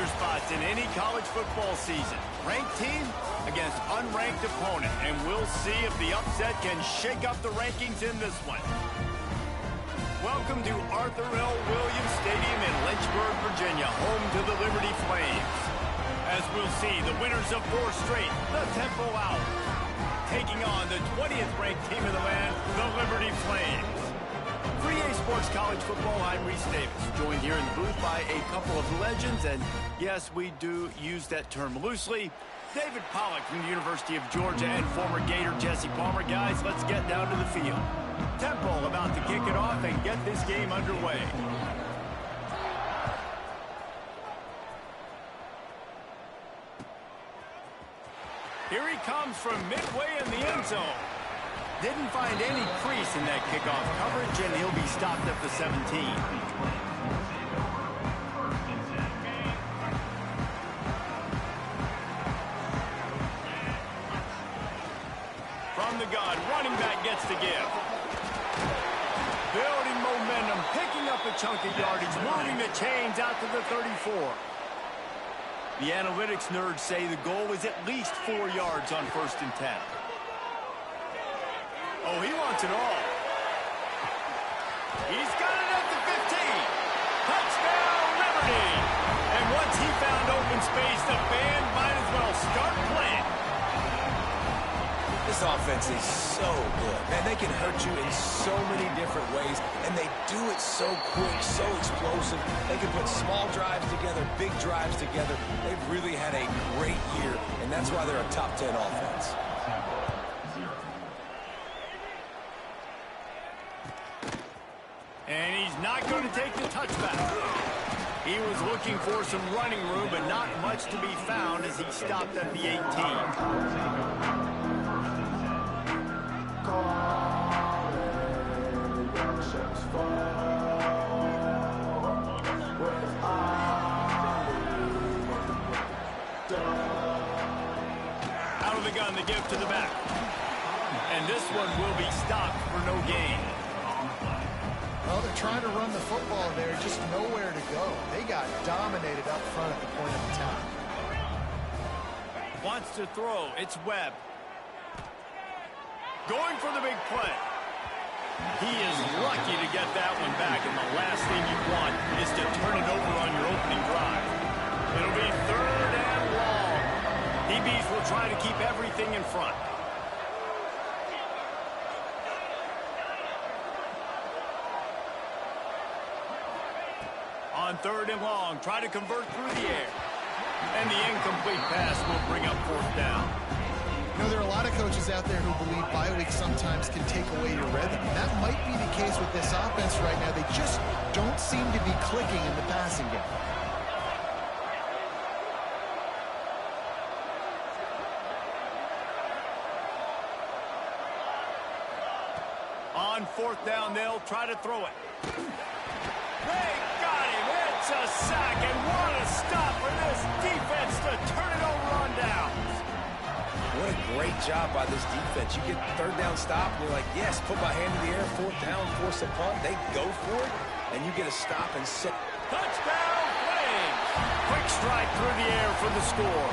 contender spots in any college football season. Ranked team against unranked opponent, and we'll see if the upset can shake up the rankings in this one. Welcome to Arthur L. Williams Stadium in Lynchburg, Virginia, home to the Liberty Flames. As we'll see, the winners of 4 straight, the Temple Owls, taking on the 20th ranked team in the land, the Liberty Flames. For EA Sports College Football, I'm Reese Davis, joined here in the booth by a couple of legends, and yes, we do use that term loosely. David Pollack from the University of Georgia and former Gator Jesse Palmer. Guys, let's get down to the field. Temple about to kick it off and get this game underway. Here he comes from midway in the end zone. Didn't find any crease in that kickoff coverage, and he'll be stopped at the 17. From the gun, running back gets to give. Building momentum, picking up a chunk of yardage, moving the chains out to the 34. The analytics nerds say the goal is at least 4 yards on 1st and 10. Oh, he wants it all. He's got it at the 15. Touchdown, Liberty. And once he found open space, the band might as well start playing. This offense is so good. Man, they can hurt you in so many different ways, and they do it so quick, so explosive. They can put small drives together, big drives together. They've really had a great year, and that's why they're a top 10 offense. And he's not going to take the touchback. He was looking for some running room, but not much to be found as he stopped at the 18. Out of the gun, the give to the back. And this one will be stopped for no gain. Well, they're trying to run the football there, just nowhere to go. They got dominated up front at the point of attack. Wants to throw. It's Webb. Going for the big play. He is lucky to get that one back, and the last thing you want is to turn it over on your opening drive. It'll be 3rd and long. DBs will try to keep everything in front. On 3rd and long, try to convert through the air. And the incomplete pass will bring up 4th down. You know, there are a lot of coaches out there who believe bye week sometimes can take away your rhythm. And that might be the case with this offense right now. They just don't seem to be clicking in the passing game. On 4th down, they'll try to throw it. They got him. It's a sack, and what a stop for this defense to turn it over on downs. What a great job by this defense. You get 3rd down stop, and you're like, yes, put my hand in the air, 4th down, force a punt. They go for it, and you get a stop and set. Touchdown, Flames. Quick strike through the air for the score.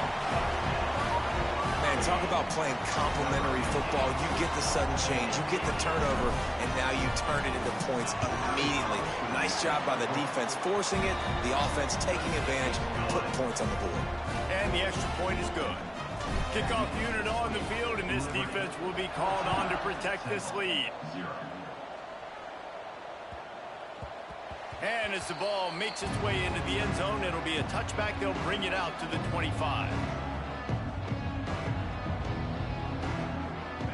Man, talk about playing complementary football. You get the sudden change, you get the turnover, and now you turn it into points immediately. Nice job by the defense forcing it, the offense taking advantage, putting points on the board. And the extra point is good. Kickoff unit on the field, and this defense will be called on to protect this lead. And as the ball makes its way into the end zone, it'll be a touchback. They'll bring it out to the 25.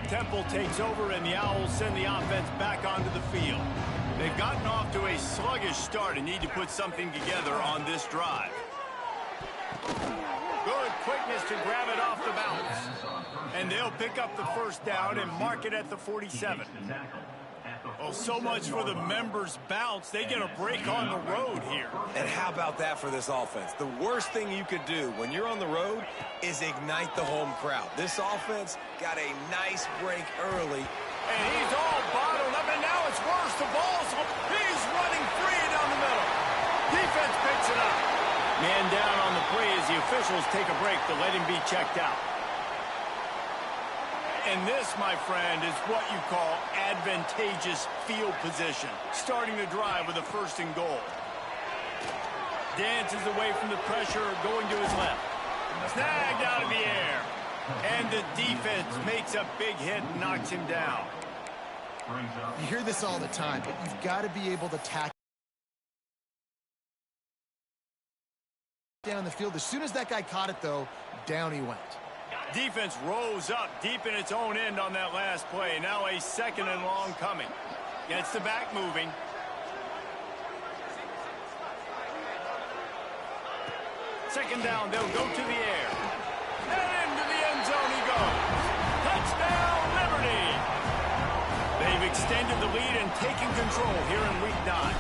Temple takes over, and the Owls send the offense back onto the field. They've gotten off to a sluggish start and need to put something together on this drive. Good quickness to grab it off the bounce. And they'll pick up the 1st down and mark it at the 47. Oh, so much for the members' bounce. They get a break on the road here. And how about that for this offense? The worst thing you could do when you're on the road is ignite the home crowd. This offense got a nice break early. And he's all bottled up, and now it's worse. The ball's he's running free down the middle. Defense picks it up. Man down on the play as the officials take a break to let him be checked out. And this, my friend, is what you call advantageous field position. Starting the drive with a 1st and goal. Dances away from the pressure, going to his left. Snagged out of the air. And the defense makes a big hit and knocks him down. You hear this all the time, but you've got to be able to tackle down the field. As soon as that guy caught it, though, down he went. Defense rose up deep in its own end on that last play. Now a 2nd and long coming. Gets the back moving. Second down, they'll go to the air. And into the end zone he goes. Touchdown, Liberty! They've extended the lead and taken control here in Week 9.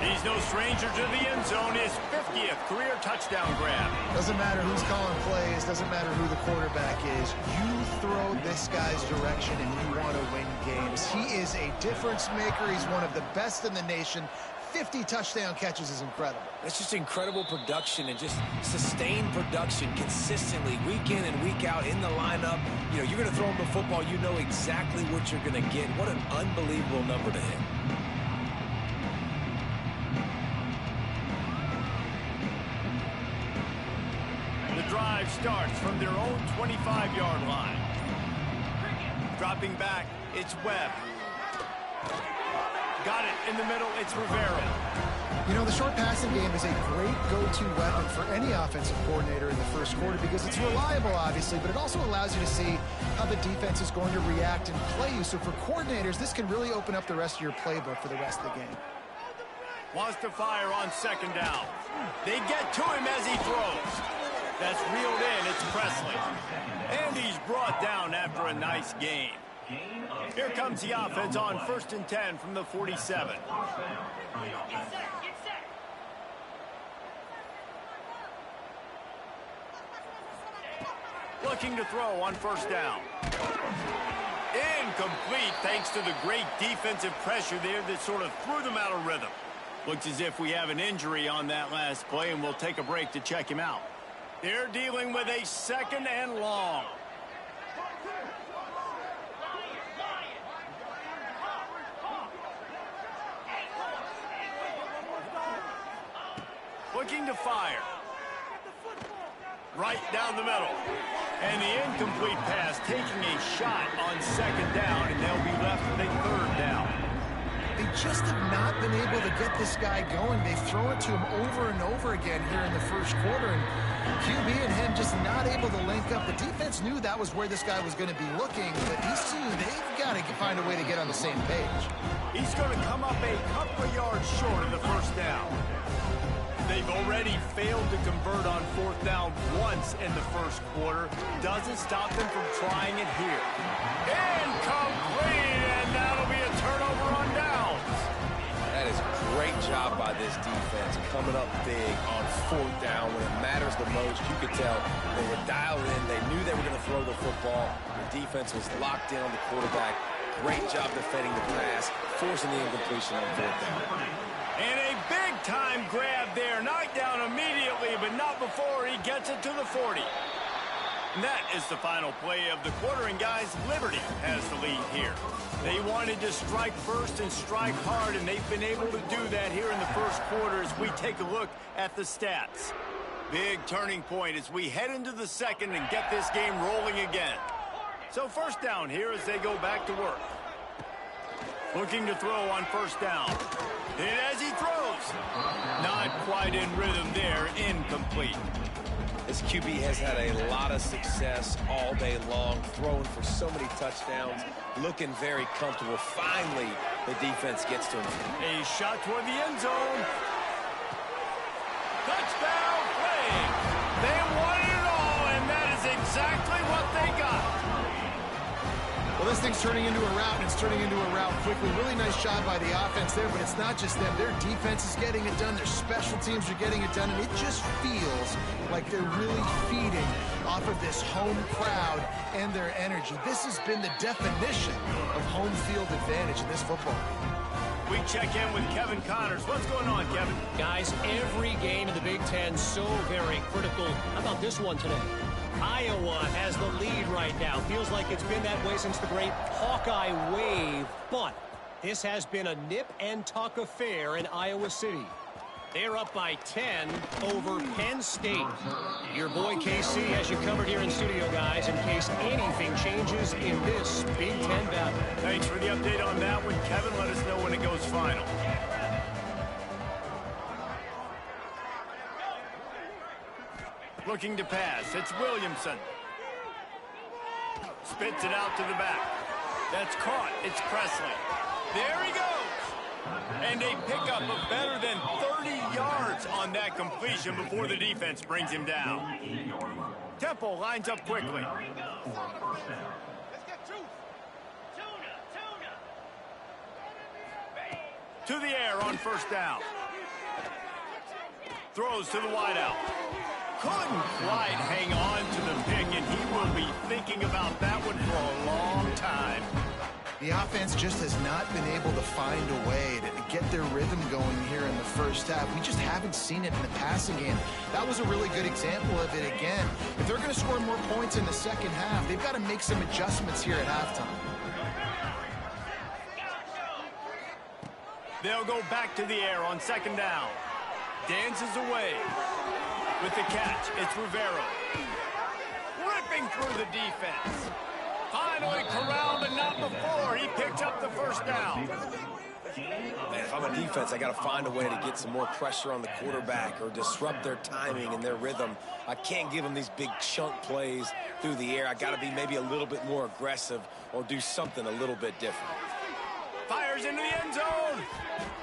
He's no stranger to the end zone. His 50th career touchdown grab. Doesn't matter who's calling plays. Doesn't matter who the quarterback is. You throw this guy's direction and you want to win games. He is a difference maker. He's one of the best in the nation. 50 touchdown catches is incredible. That's just incredible production and just sustained production consistently week in and week out in the lineup. You know, you're going to throw him the football. You know exactly what you're going to get. What an unbelievable number to hit. The drive starts from their own 25-yard line. Dropping back, it's Webb. Got it in the middle, it's Rivera. You know, the short passing game is a great go-to weapon for any offensive coordinator in the first quarter because it's reliable, obviously, but it also allows you to see how the defense is going to react and play you. So for coordinators, this can really open up the rest of your playbook for the rest of the game. Wants to fire on 2nd down. They get to him as he throws. That's reeled in, it's Presley. And he's brought down after a nice gain. Here comes the offense on 1st and 10 from the 47. Looking to throw on 1st down. Incomplete thanks to the great defensive pressure there that sort of threw them out of rhythm. Looks as if we have an injury on that last play, and we'll take a break to check him out. They're dealing with a 2nd and long. Looking to fire. Right down the middle. And the incomplete pass taking a shot on 2nd down, and they'll be left with a 3rd down. They just have not been able to get this guy going. They've thrown it to him over and over again here in the first quarter, and QB and him just not able to link up. The defense knew that was where this guy was going to be looking, but these two, they've got to find a way to get on the same page. He's going to come up a couple of yards short of the 1st down. They've already failed to convert on 4th down once in the first quarter. Doesn't stop them from trying it here. Incomplete, and that'll be a turnover on downs. That is a great job by this defense, coming up big on 4th down when it matters the most. You could tell they were dialed in. They knew they were going to throw the football. The defense was locked in on the quarterback. Great job defending the pass, forcing the incompletion on 4th down. And a big-time grab there. Knocked down immediately, but not before he gets it to the 40. And that is the final play of the quarter. And, guys, Liberty has the lead here. They wanted to strike first and strike hard, and they've been able to do that here in the first quarter as we take a look at the stats. Big turning point as we head into the second and get this game rolling again. So 1st down here as they go back to work. Looking to throw on 1st down. And as he throws, not quite in rhythm there, incomplete. This QB has had a lot of success all day long, throwing for so many touchdowns, looking very comfortable. Finally, the defense gets to him. A shot toward the end zone. Touchdown Flames. They wanted it all, and that is exactly what they got. Well, this thing's turning into a rout, and it's turning into a rout quickly. Really nice job by the offense there, but it's not just them. Their defense is getting it done. Their special teams are getting it done, and it just feels like they're really feeding off of this home crowd and their energy. This has been the definition of home field advantage in this football game. We check in with Kevin Connors. What's going on, Kevin? Guys, every game in the Big Ten so very critical. How about this one today? Iowa has the lead right now. Feels like it's been that way since the great Hawkeye wave. But this has been a nip-and-tuck affair in Iowa City. They're up by 10 over Penn State. Your boy KC has you covered here in studio, guys, in case anything changes in this Big Ten battle. Thanks for the update on that one, Kevin. Let us know when it goes final. Looking to pass. It's Williamson. Spits it out to the back. That's caught. It's Presley. There he goes. And a pickup of better than 30 yards on that completion before the defense brings him down. Temple lines up quickly. To the air on first down. Throws to the wideout. Couldn't quite hang on to the pick, and he will be thinking about that one for a long time. The offense just has not been able to find a way to get their rhythm going here in the first half. We just haven't seen it in the passing game. That was a really good example of it again. If they're going to score more points in the second half, they've got to make some adjustments here at halftime. They'll go back to the air on second down. Dances away with the catch. It's Rivero. Ripping through the defense. Finally corralled, but not before. He picked up the first down. Man, if I'm a defense, I got to find a way to get some more pressure on the quarterback or disrupt their timing and their rhythm. I can't give them these big chunk plays through the air. I got to be maybe a little bit more aggressive or do something a little bit different. Fires into the end zone.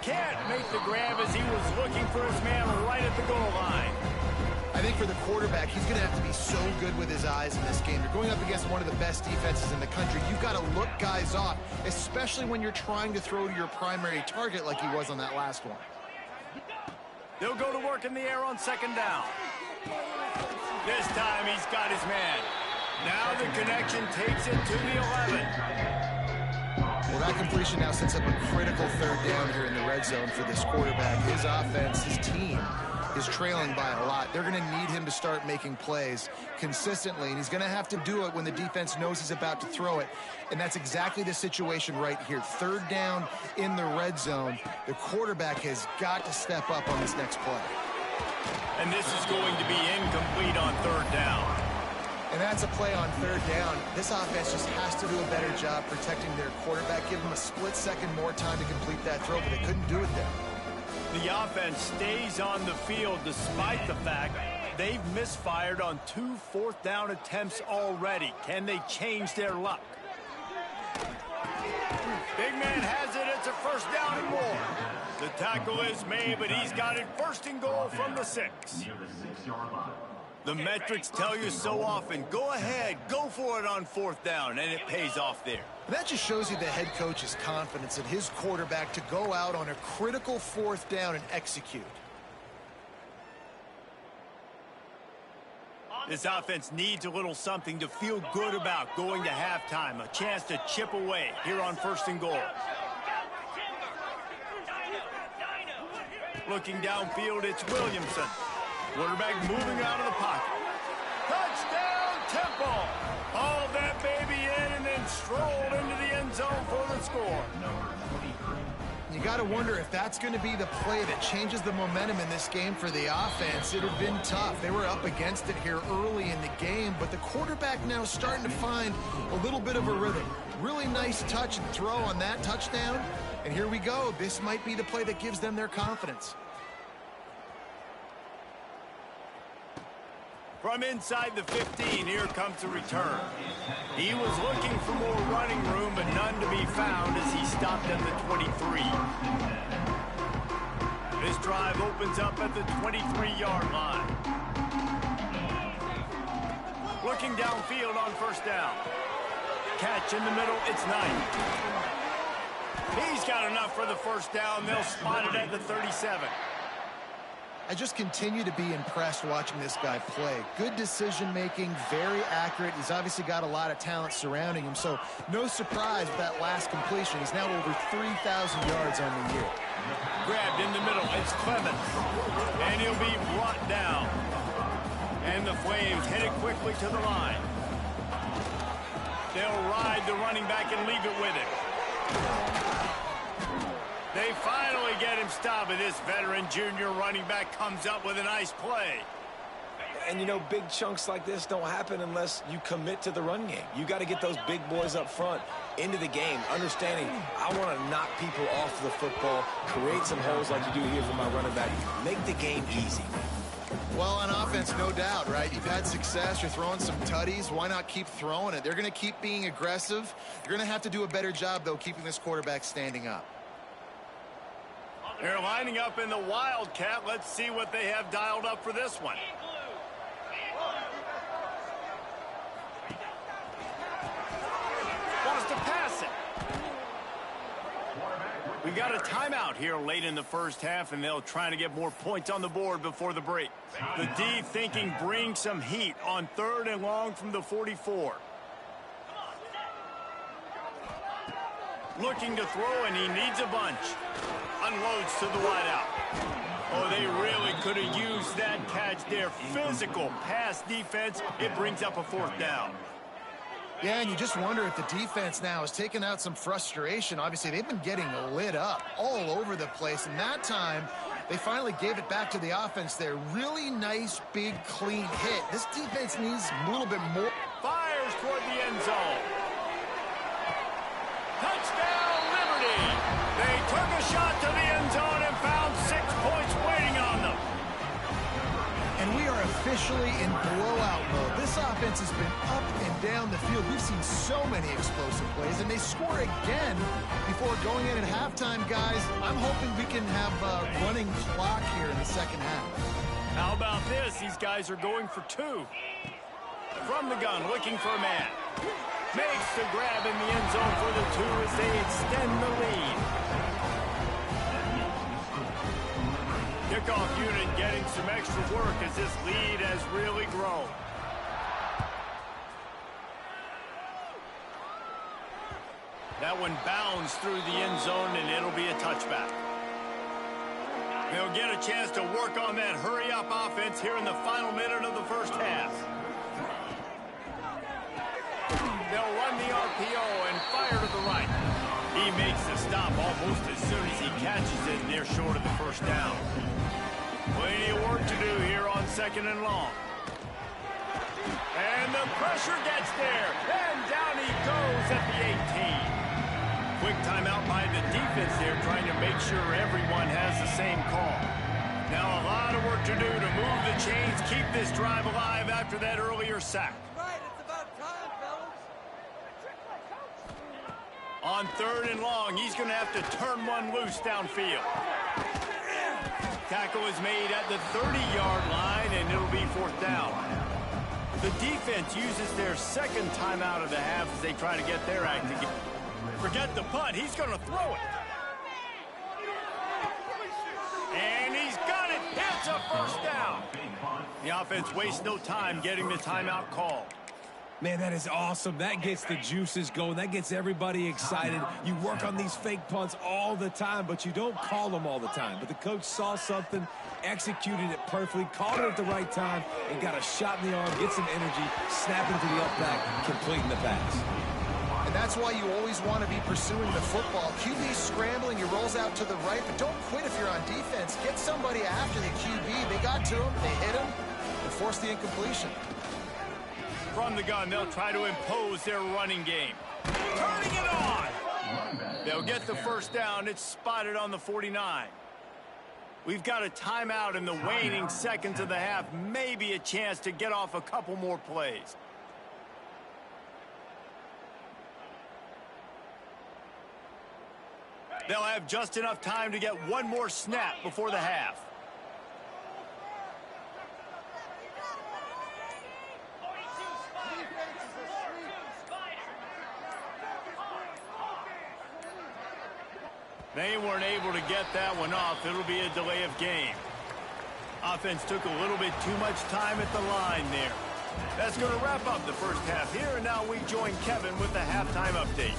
Can't make the grab as he was looking for his man right at the goal line. I think for the quarterback, he's going to have to be so good with his eyes in this game. You're going up against one of the best defenses in the country. You've got to look guys off, especially when you're trying to throw to your primary target like he was on that last one. They'll go to work in the air on second down. This time he's got his man. Now the connection takes it to the 11. Well, that completion now sets up a critical third down here in the red zone for this quarterback. His offense, his team, is trailing by a lot. They're going to need him to start making plays consistently, and he's going to have to do it when the defense knows he's about to throw it. And that's exactly the situation right here. Third down in the red zone. The quarterback has got to step up on this next play. And this is going to be incomplete on third down. And that's a play on third down. This offense just has to do a better job protecting their quarterback. Give them a split second more time to complete that throw, but they couldn't do it there. The offense stays on the field despite the fact they've misfired on 2 fourth down attempts already. Can they change their luck? Big man has it. It's a first down and more. The tackle is made, but he's got it first and goal from the 6. The metrics tell you so often, go ahead, go for it on fourth down, and it pays off there. That just shows you the head coach's confidence in his quarterback to go out on a critical fourth down and execute. This offense needs a little something to feel good about going to halftime. A chance to chip away here on first and goal. Looking downfield, it's Williamson. Quarterback moving out of the pocket. Touchdown, Temple! Hauled that baby in and then strolled into the end zone for the score. You got to wonder if that's going to be the play that changes the momentum in this game for the offense. It had been tough. They were up against it here early in the game, but the quarterback now starting to find a little bit of a rhythm. Really nice touch and throw on that touchdown. And here we go. This might be the play that gives them their confidence. From inside the 15, here comes the return. He was looking for more running room, but none to be found as he stopped at the 23. This drive opens up at the 23-yard line. Looking downfield on first down. Catch in the middle, it's Knight. He's got enough for the first down. They'll spot it at the 37. I just continue to be impressed watching this guy play. Good decision-making, very accurate. He's obviously got a lot of talent surrounding him, so no surprise with that last completion. He's now over 3,000 yards on the year. Grabbed in the middle. It's Clemens. And he'll be brought down. And the Flames headed quickly to the line. They'll ride the running back and leave it with him. They finally get him stopped, and this veteran junior running back comes up with a nice play. And, you know, big chunks like this don't happen unless you commit to the run game. You got to get those big boys up front into the game, understanding I want to knock people off the football, create some holes like you do here for my running back, make the game easy. Well, on offense, no doubt, right? You've had success. You're throwing some tutties. Why not keep throwing it? They're going to keep being aggressive. You're going to have to do a better job, though, keeping this quarterback standing up. They're lining up in the Wildcat. Let's see what they have dialed up for this one. Wants to pass it. We got a timeout here late in the first half, and they'll try to get more points on the board before the break. The D thinking bring some heat on 3rd and long from the 44. Looking to throw, and he needs a bunch. Unloads to the wideout. Oh, they really could have used that catch there. Physical pass defense. It brings up a 4th down. Yeah, and you just wonder if the defense now has taken out some frustration. Obviously, they've been getting lit up all over the place, and that time they finally gave it back to the offense there. Really nice, big, clean hit. This defense needs a little bit more. Fires toward the end zone. Touchdown, Liberty! They took a shot to the end zone and found 6 points waiting on them. And we are officially in blowout mode. This offense has been up and down the field. We've seen so many explosive plays, and they score again before going in at halftime, guys. I'm hoping we can have a running clock here in the second half. How about this? These guys are going for 2. From the gun, looking for a man. Makes the grab in the end zone for the 2 as they extend the lead. Kickoff unit getting some extra work as this lead has really grown. That one bounds through the end zone, and it'll be a touchback. They'll get a chance to work on that hurry-up offense here in the final minute of the first half. They'll run the RPO and fire to the right. He makes the stop almost as soon as he catches it, and they're short of the first down. Plenty of work to do here on 2nd and long. And the pressure gets there, and down he goes at the 18. Quick timeout by the defense there, trying to make sure everyone has the same call. Now a lot of work to do to move the chains, keep this drive alive after that earlier sack. On 3rd and long, he's going to have to turn one loose downfield. Tackle is made at the 30-yard line, and it'll be 4th down. The defense uses their 2nd timeout of the half as they try to get their act together. Forget the punt. He's going to throw it. And he's got it. It's a 1st down. The offense wastes no time getting the timeout called. Man, that is awesome. That gets the juices going. That gets everybody excited. You work on these fake punts all the time, but you don't call them all the time. But the coach saw something, executed it perfectly, called it at the right time, and got a shot in the arm, get some energy, snapping to the up back, completing the pass. And that's why you always want to be pursuing the football. QB scrambling, he rolls out to the right, but don't quit if you're on defense. Get somebody after the QB. They got to him, they hit him, and forced the incompletion. From the gun, they'll try to impose their running game. Turning it on! They'll get the 1st down. It's spotted on the 49. We've got a timeout in the waning seconds of the half. Maybe a chance to get off a couple more plays. They'll have just enough time to get one more snap before the half. They weren't able to get that one off. It'll be a delay of game. Offense took a little bit too much time at the line there. That's going to wrap up the first half here, and now we join Kevin with the halftime update.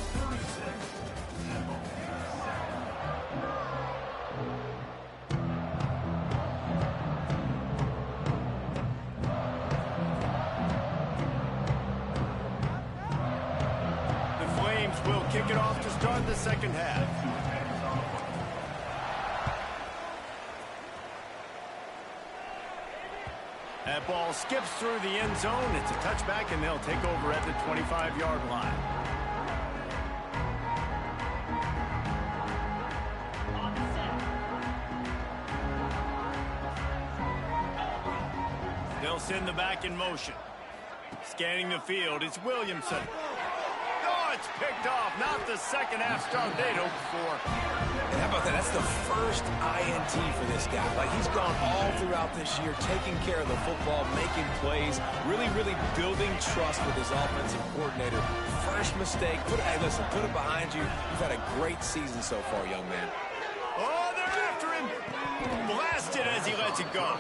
The Flames will kick it off to start the second half. That ball skips through the end zone. It's a touchback, and they'll take over at the 25-yard line. They'll send the back in motion. Scanning the field, it's Williamson. Oh, it's picked off. Not the second half start they'd hoped for. And how about that? That's the first INT for this guy. Like, he's gone all throughout this year, taking care of the football, making plays, really building trust with his offensive coordinator. First mistake, hey, listen, put it behind you. You've had a great season so far, young man. Oh, they're after him. Blasted as he lets it go.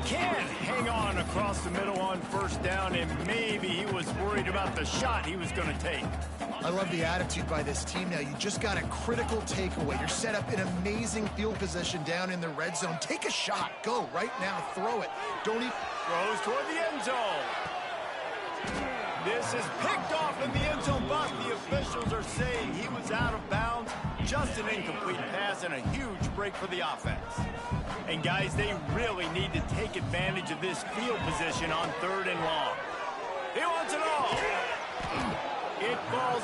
Can't hang on across the middle on first down, and maybe he was worried about the shot he was going to take. I love the attitude by this team now. You just got a critical takeaway. You're set up in amazing field position down in the red zone. Take a shot. Go right now. Throw it. Don't even... Throws toward the end zone. This is picked off in the end zone, but the officials are saying he was out of bounds. Just an incomplete pass and a huge break for the offense. And guys, they really need to take advantage of this field position on 3rd and long. He wants it all. It falls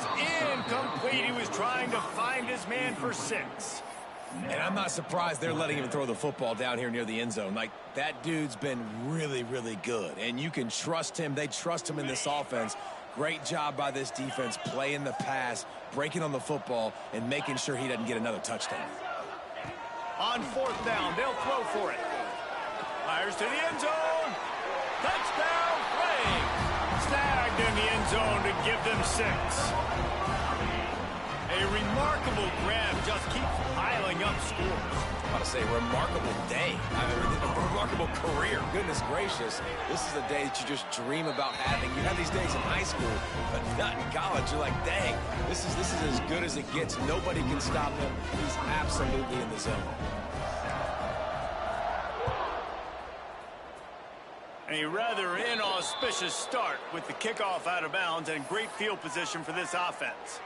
incomplete. He was trying to find his man for 6. And I'm not surprised they're letting him throw the football down here near the end zone. Like, that dude's been really good. And you can trust him. They trust him in this offense. Great job by this defense playing the pass, breaking on the football, and making sure he doesn't get another touchdown. On 4th down, they'll throw for it. Fires to the end zone. Touchdown, Flames. Snagged in the end zone to give them 6. A remarkable grab just keeps piling up scores. I want to say remarkable day. I mean, a remarkable career. Goodness gracious. This is a day that you just dream about having. You have these days in high school, but not in college. You're like, dang, this is as good as it gets. Nobody can stop him. He's absolutely in the zone. A rather inauspicious start with the kickoff out of bounds and great field position for this offense.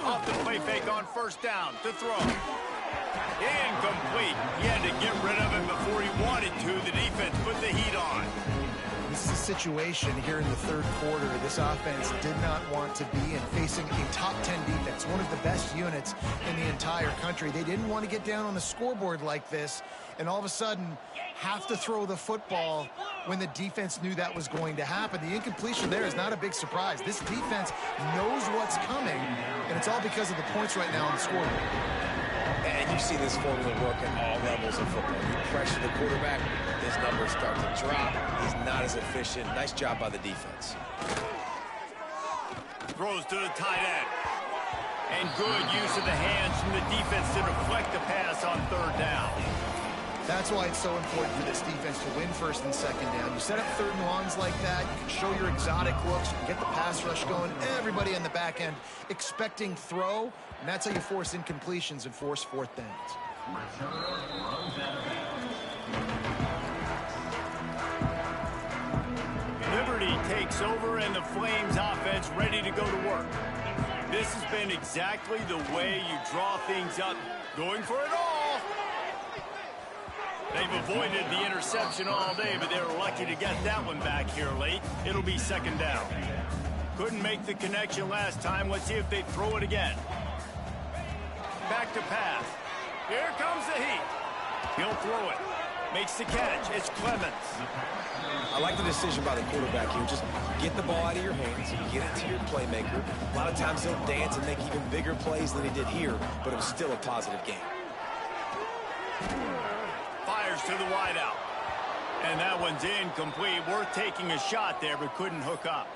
Off the play fake on first down to throw. Incomplete. He had to get rid of it before he wanted to. The defense put the heat on. This is a situation here in the 3rd quarter. This offense did not want to be in, facing a top 10 defense, one of the best units in the entire country. They didn't want to get down on the scoreboard like this, and all of a sudden have to throw the football when the defense knew that was going to happen. The incompletion there is not a big surprise. This defense knows what's coming, and it's all because of the points right now on the scoreboard. And you see this formula work at all levels of football. You pressure the quarterback, his numbers start to drop. He's not as efficient. Nice job by the defense. Throws to the tight end. And good use of the hands from the defense to deflect the pass on 3rd down. That's why it's so important for this defense to win 1st and 2nd down. You set up 3rd and longs like that, you can show your exotic looks, you can get the pass rush going, everybody on the back end expecting throw, and that's how you force incompletions and force 4th downs. Liberty takes over and the Flames offense ready to go to work. This has been exactly the way you draw things up, going for it all. They've avoided the interception all day, but they were lucky to get that one back here late. It'll be 2nd down. Couldn't make the connection last time. Let's see if they throw it again. Back to pass. Here comes the heat. He'll throw it. Makes the catch. It's Clemens. I like the decision by the quarterback here. Just get the ball out of your hands, get it to your playmaker. A lot of times he'll dance and make even bigger plays than he did here, but it was still a positive game. Fires to the wideout. And that one's incomplete. Worth taking a shot there, but couldn't hook up.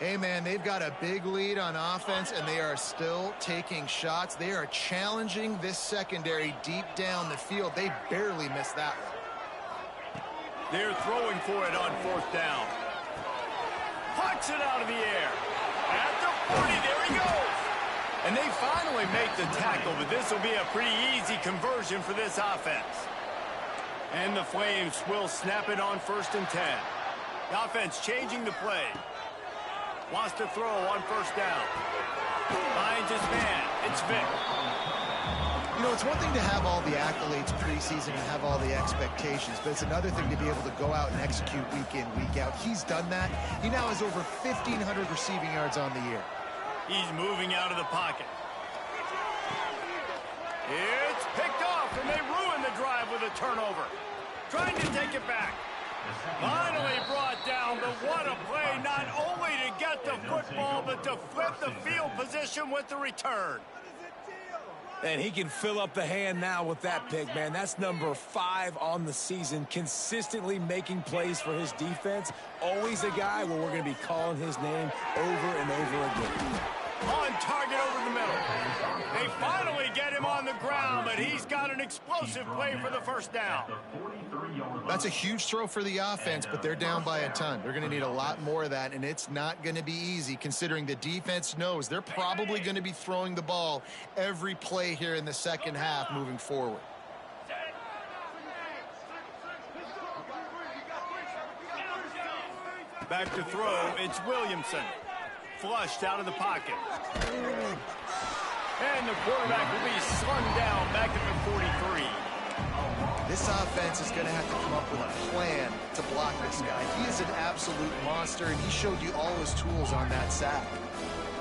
Hey, man, they've got a big lead on offense, and they are still taking shots. They are challenging this secondary deep down the field. They barely missed that one. They're throwing for it on 4th down. Pucks it out of the air. At the 40, there he goes. And they finally make the tackle, but this will be a pretty easy conversion for this offense. And the Flames will snap it on 1st and 10. The offense changing the play. Wants to throw on 1st down. Finds his man. It's Vic. You know, it's one thing to have all the accolades preseason and have all the expectations, but it's another thing to be able to go out and execute week in, week out. He's done that. He now has over 1,500 receiving yards on the year. He's moving out of the pocket. It's picked off, and they ruin the drive with a turnover. Trying to take it back. Finally brought down, but what a play, not only to get the football, but to flip the field position with the return. And he can fill up the hand now with that pick, man. That's number 5 on the season, consistently making plays for his defense. Always a guy where we're going to be calling his name over and over again. On target over the middle. They finally get him on the ground, but he's got an explosive play for the 1st down. That's a huge throw for the offense, but they're down by a ton. They're going to need a lot more of that, and it's not going to be easy considering the defense knows they're probably going to be throwing the ball every play here in the second half moving forward. Back to throw, it's Williamson. Flushed out of the pocket. And the quarterback will be slung down back at the 43. This offense is going to have to come up with a plan to block this guy. He is an absolute monster, and he showed you all his tools on that sack.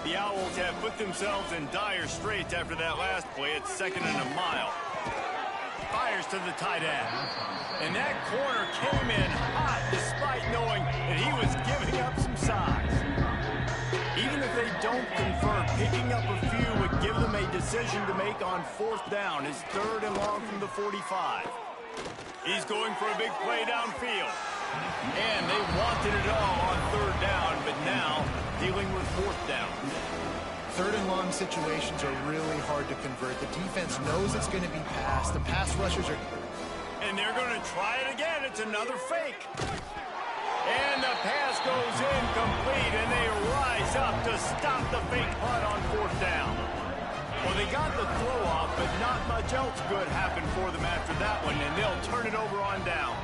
The Owls have put themselves in dire straits after that last play. It's 2nd and a mile. Fires to the tight end. And that corner came in hot despite knowing that he was giving up some size. Even if they don't convert, picking up a few would give them a decision to make on 4th down. His 3rd and long from the 45. He's going for a big play downfield. And they wanted it all on 3rd down, but now dealing with 4th down. 3rd and long situations are really hard to convert. The defense knows it's going to be passed. The pass rushers are... And they're going to try it again. It's another fake. And the pass goes incomplete, and they rise up to stop the fake punt on 4th down. Well, they got the throw off, but not much else good happened for them after that one, and they'll turn it over on downs.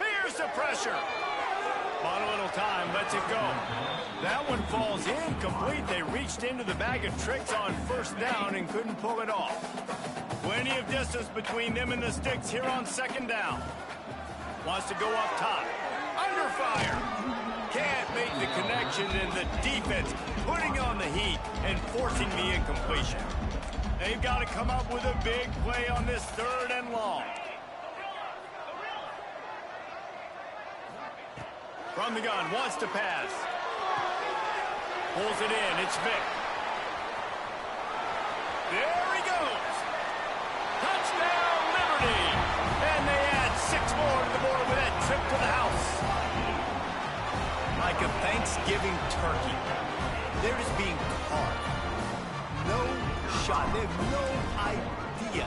Here's the pressure. On a little time, lets it go. That one falls incomplete. They reached into the bag of tricks on 1st down and couldn't pull it off. Plenty of distance between them and the sticks here on 2nd down. Wants to go up top. Under fire. Can't make the connection, and the defense putting on the heat and forcing the incompletion. They've got to come up with a big play on this 3rd and long. From the gun, wants to pass. Pulls it in, it's Vic. There he goes. Touchdown, Liberty. And they add 6 more to the board with that trip to the house. Like a Thanksgiving turkey. They're just being carved. No shot. They have no idea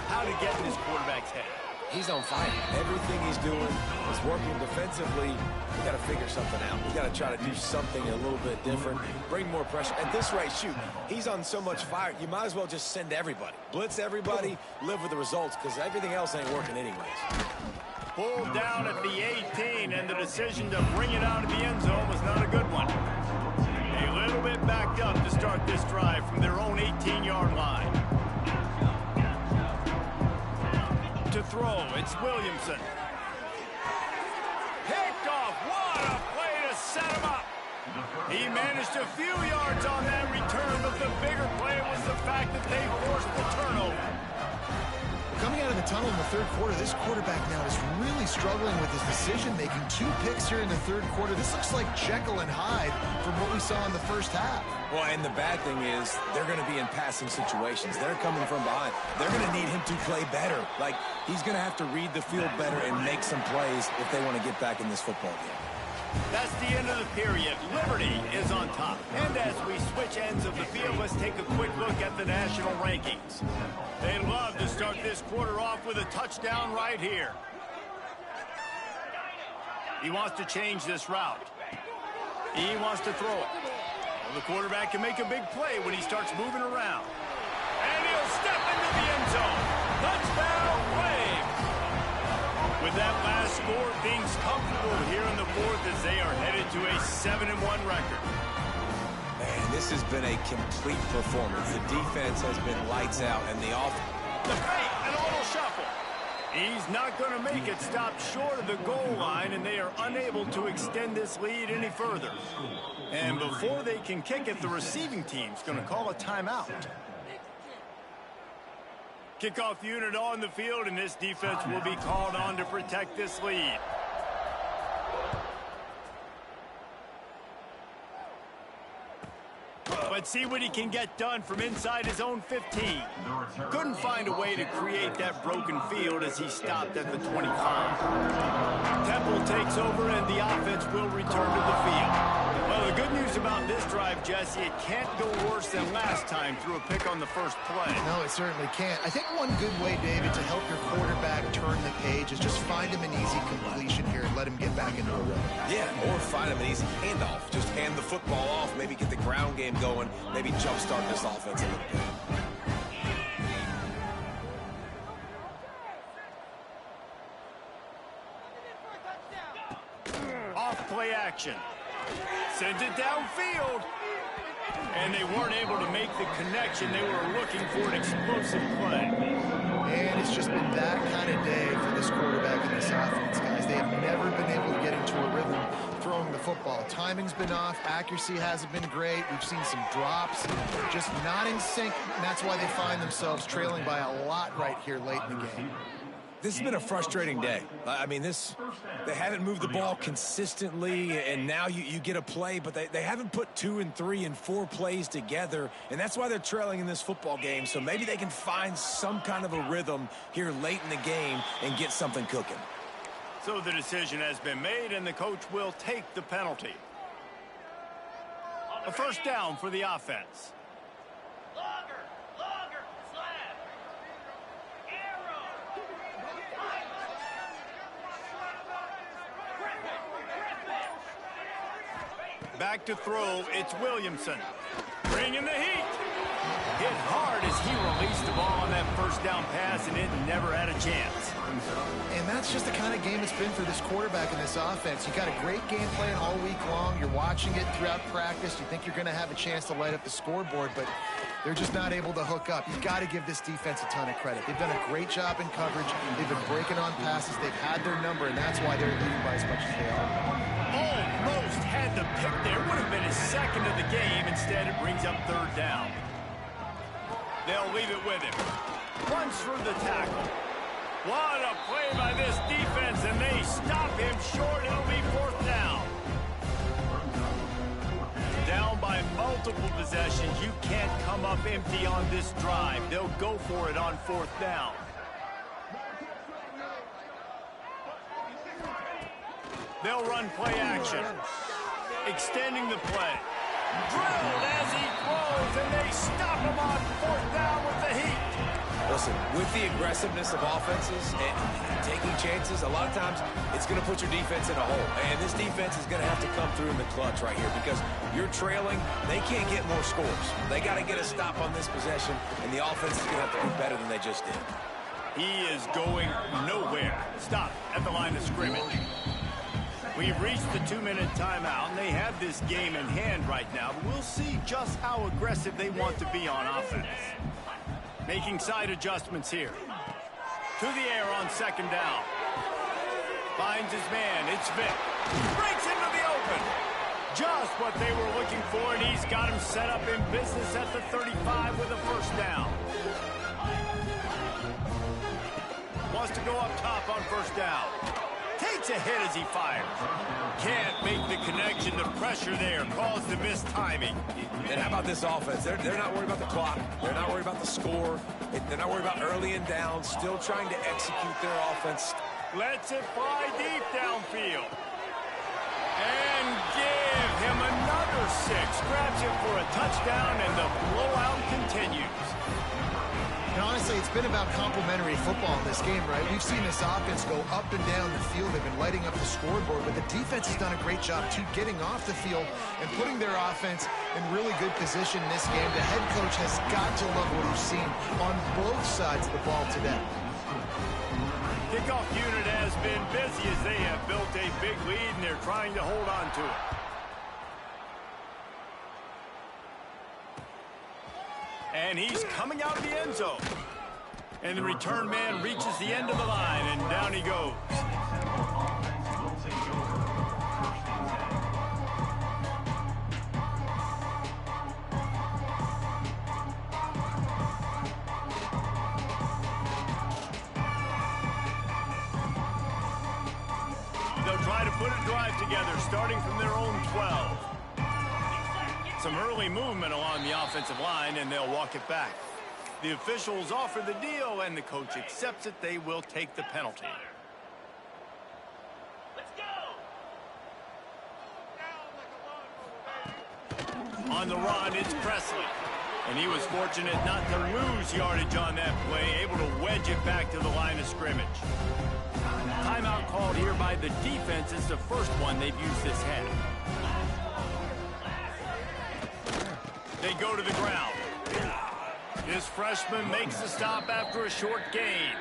how to get in this quarterback's head. He's on fire. Everything he's doing is working defensively. We got to figure something out. We got to try to do something a little bit different, bring more pressure. At this rate, shoot, he's on so much fire, you might as well just send everybody. Blitz everybody, live with the results, because everything else ain't working anyways. Pulled down at the 18, and the decision to bring it out of the end zone was not a good one. A little bit backed up to start this drive from their own 18-yard line. To throw, it's Williamson. Picked off, what a play to set him up. He managed a few yards on that return, but the bigger play was the fact that they forced the turnover. Coming out of the tunnel in the third quarter, this quarterback now is really struggling with his decision-making. 2 picks here in the third quarter. This looks like Jekyll and Hyde from what we saw in the first half. Well, and the bad thing is they're going to be in passing situations. They're coming from behind. They're going to need him to play better. Like, he's going to have to read the field better and make some plays if they want to get back in this football game. That's the end of the period. Liberty is on top. And as we switch ends of the field, let's take a quick look at the national rankings. They love to start this quarter off with a touchdown right here. He wants to change this route. He wants to throw it. Well, the quarterback can make a big play when he starts moving around. And he'll step into the end zone. Touchdown, Braves! With that last score, things comfortable here in the fourth as they are headed to a 7-1 record. Man, this has been a complete performance. The defense has been lights out, and the offense... The fake and a little shuffle. He's not going to make it. Stop short of the goal line, and they are unable to extend this lead any further. And before they can kick it, the receiving team's going to call a timeout. Kickoff unit on the field, and this defense will be called on to protect this lead. Let's see what he can get done from inside his own 15. Couldn't find a way to create that broken field as he stopped at the 25. Temple takes over, and the offense will return to the field. Well, the good news about this drive, Jesse, it can't go worse than last time through a pick on the first play. No, it certainly can't. I think one good way, David, to help your quarterback turn the page is just find him an easy completion here and let him get back into a rhythm. Yeah, or find him an easy handoff. Just hand the football off, maybe get the ground game going, maybe jumpstart this offense a little bit. Off play action. Sends it downfield. And they weren't able to make the connection. They were looking for an explosive play. And it's just been that kind of day for this quarterback and this offense, guys. They have never been able to get into a rhythm throwing the football. Timing's been off. Accuracy hasn't been great. We've seen some drops. Just not in sync, and that's why they find themselves trailing by a lot right here late in the game. This has been a frustrating day. I mean, they haven't moved the ball consistently, and now you get a play, but they haven't put 2 and 3 and 4 plays together, and that's why they're trailing in this football game. So maybe they can find some kind of a rhythm here late in the game and get something cooking. So the decision has been made, and the coach will take the penalty. A first down for the offense. Back to throw, it's Williamson. Bringing the heat. Hit hard as he released the ball on that first down pass, and it never had a chance. And that's just the kind of game it's been for this quarterback and this offense. You got a great game plan all week long. You're watching it throughout practice. You think you're going to have a chance to light up the scoreboard, but they're just not able to hook up. You've got to give this defense a ton of credit. They've done a great job in coverage. They've been breaking on passes. They've had their number, and that's why they're leading by as much as they are. Almost had the pick there. Would have been his second of the game. Instead, it brings up third down. They'll leave it with him. Runs through the tackle. What a play by this defense, and they stop him short. It'll be fourth down. Down by multiple possessions. You can't come up empty on this drive. They'll go for it on fourth down. They'll run play action. Extending the play. Drilled as he throws, and they stop him on fourth down with the heat. Listen, with the aggressiveness of offenses and taking chances, a lot of times it's going to put your defense in a hole. And this defense is going to have to come through in the clutch right here because you're trailing. They can't get more scores. They got to get a stop on this possession, and the offense is going to have to do better than they just did. He is going nowhere. Stop at the line of scrimmage. We've reached the 2-minute timeout, and they have this game in hand right now, but we'll see just how aggressive they want to be on offense. Making side adjustments here. To the air on second down. Finds his man. It's Vick. Breaks into the open. Just what they were looking for, and he's got him set up in business at the 35 with a first down. wants to go up top on first down. Takes a hit as he fires. Can't make the connection. The pressure there caused the missed timing. And how about this offense? They're not worried about the clock. They're not worried about the score. They're not worried about early and down. Still trying to execute their offense. Lets it fly deep downfield. And give him another 6. Grabs it for a touchdown, and the blowout continues. And honestly, it's been about complementary football in this game, right? We've seen this offense go up and down the field. They've been lighting up the scoreboard, but the defense has done a great job, too, getting off the field and putting their offense in really good position in this game. The head coach has got to love what he's seen on both sides of the ball today. Kickoff unit has been busy as they have built a big lead, and they're trying to hold on to it. And he's coming out of the end zone. And the return man reaches the end of the line, and down he goes. They'll try to put a drive together, starting from their own 12. Some early movement along the offensive line, and they'll walk it back. The officials offer the deal, and the coach accepts it. They will take the penalty. Let's go! On the run, it's Presley. And he was fortunate not to lose yardage on that play, able to wedge it back to the line of scrimmage. Timeout called here by the defense. It's the first one they've used this half. They go to the ground. This freshman makes the stop after a short gain.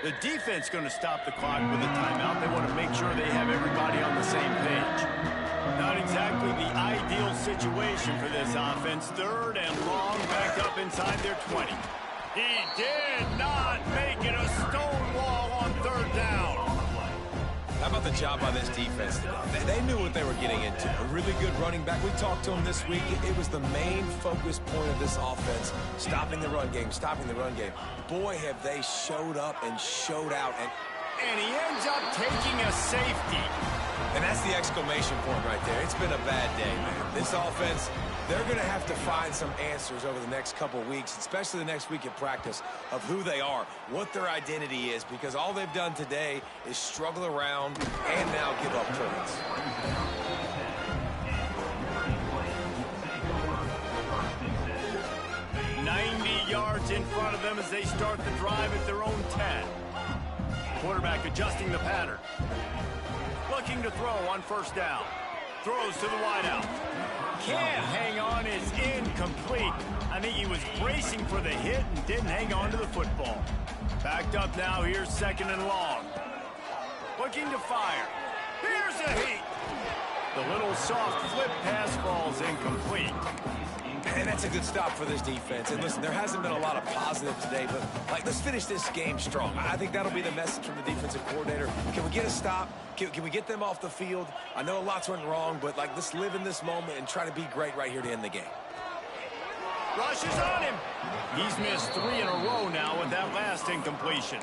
The defense going to stop the clock with a timeout. They want to make sure they have everybody on the same page. Not exactly the ideal situation for this offense. 3rd and long, back up inside their 20. He did not make it a stone wall on 3rd down. How about the job by this defense today? They knew what they were getting into. A really good running back. We talked to him this week. It was the main focus point of this offense, stopping the run game, stopping the run game. Boy, have they showed up and showed out. And he ends up taking a safety. And that's the exclamation point right there. It's been a bad day, man. This offense, they're going to have to find some answers over the next couple weeks, especially the next week at practice, of who they are, what their identity is, because all they've done today is struggle around and now give up points. Yards in front of them as they start the drive at their own 10. Quarterback adjusting the pattern. Looking to throw on first down. Throws to the wideout. Can't hang on, is incomplete. I think he was bracing for the hit and didn't hang on to the football. Backed up now, here's 2nd and long. Looking to fire. Here's a heat. The little soft flip pass falls incomplete. And that's a good stop for this defense. And listen, there hasn't been a lot of positive today, but let's finish this game strong. I think that'll be the message from the defensive coordinator. Can we get a stop? Can we get them off the field? I know lots went wrong, but let's live in this moment and try to be great right here to end the game. Rushes on him. He's missed 3 in a row now with that last incompletion.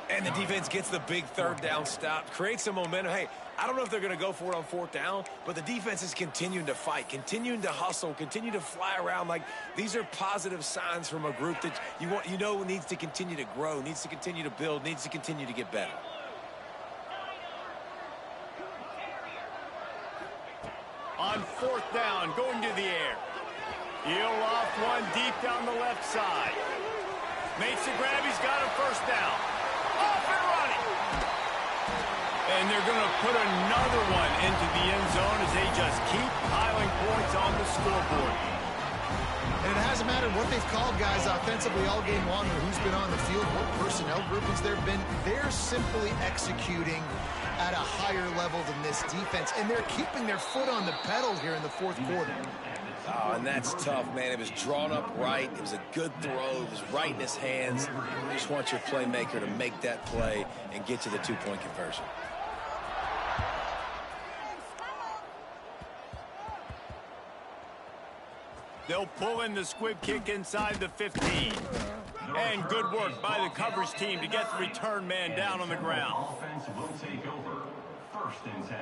And the defense gets the big 3rd down stop, creates some momentum. Hey, I don't know if they're going to go for it on 4th down, but the defense is continuing to fight, continuing to hustle, continue to fly around. Like, these are positive signs from a group that you know needs to continue to grow, needs to continue to build, needs to continue to get better. On 4th down, going to the air. He'll loft one deep down the left side. Makes the grab, he's got a 1st down. Off and running. And they're going to put another one into the end zone as they just keep piling points on the scoreboard. And it hasn't mattered what they've called guys offensively all game long or who's been on the field, what personnel groupings there have been. They're simply executing at a higher level than this defense, and they're keeping their foot on the pedal here in the 4th quarter. Oh, and that's tough, man. It was drawn up right. It was a good throw. It was right in his hands. You just want your playmaker to make that play and get to the 2-point conversion. They'll pull in the squib kick inside the 15. And good work by the coverage team to get the return man down on the ground. Offense will take over. 1st and 10.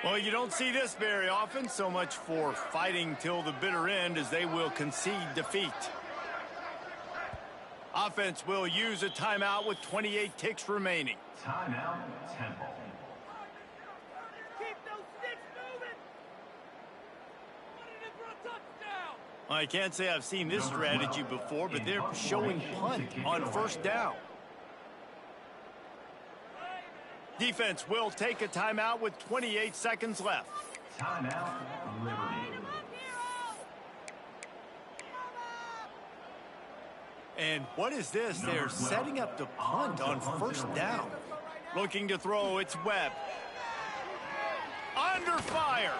Well, you don't see this very often. So much for fighting till the bitter end, as they will concede defeat. Offense will use a timeout with 28 ticks remaining. Timeout, Temple. Keep those sticks moving. Put it in for a touchdown. Well, I can't say I've seen this strategy before, but they're showing punt on 1st down. Defense will take a timeout with 28 seconds left. Timeout, Liberty. And what is this? They're setting up the punt on 1st down. Looking to throw, it's Webb. Under fire.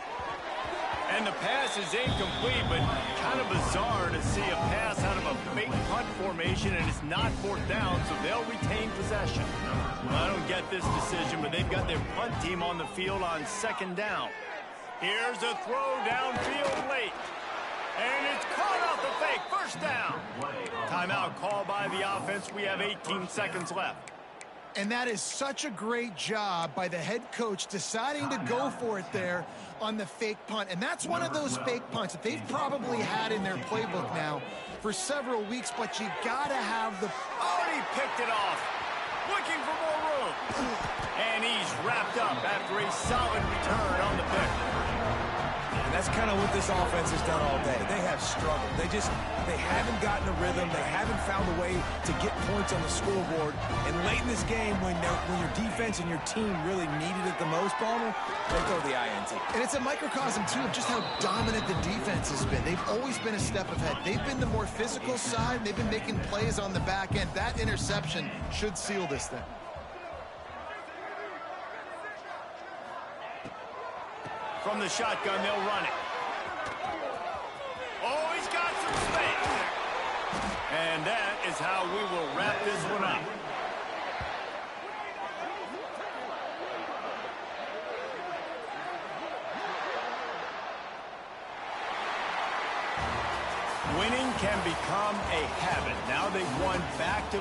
And the pass is incomplete, but kind of bizarre to see a pass out of a fake punt formation, and it's not 4th down, so they'll retain possession. I don't get this decision, but they've got their punt team on the field on 2nd down. Here's a throw downfield late. And it's caught off the fake. 1st down. Timeout called by the offense. We have 18 seconds left. And that is such a great job by the head coach deciding to go for it there on the fake punt. And that's one of those fake punts that they've probably had in their playbook now for several weeks, but you got to have the... Oh, and he picked it off. Looking for more room. And he's wrapped up after a solid return on the pick. And that's kind of what this offense has done all day. They have struggled. They haven't gotten a rhythm. They haven't found a way to get points on the scoreboard. And late in this game, when your defense and your team really needed it the most, Palmer, they throw the INT. And it's a microcosm, too, of just how dominant the defense has been. They've always been a step ahead. They've been the more physical side. They've been making plays on the back end. That interception should seal this thing. From the shotgun, they'll run it. Oh, he's got some space. And that is how we will wrap this one up. Winning can become a habit. Now they've won back-to-back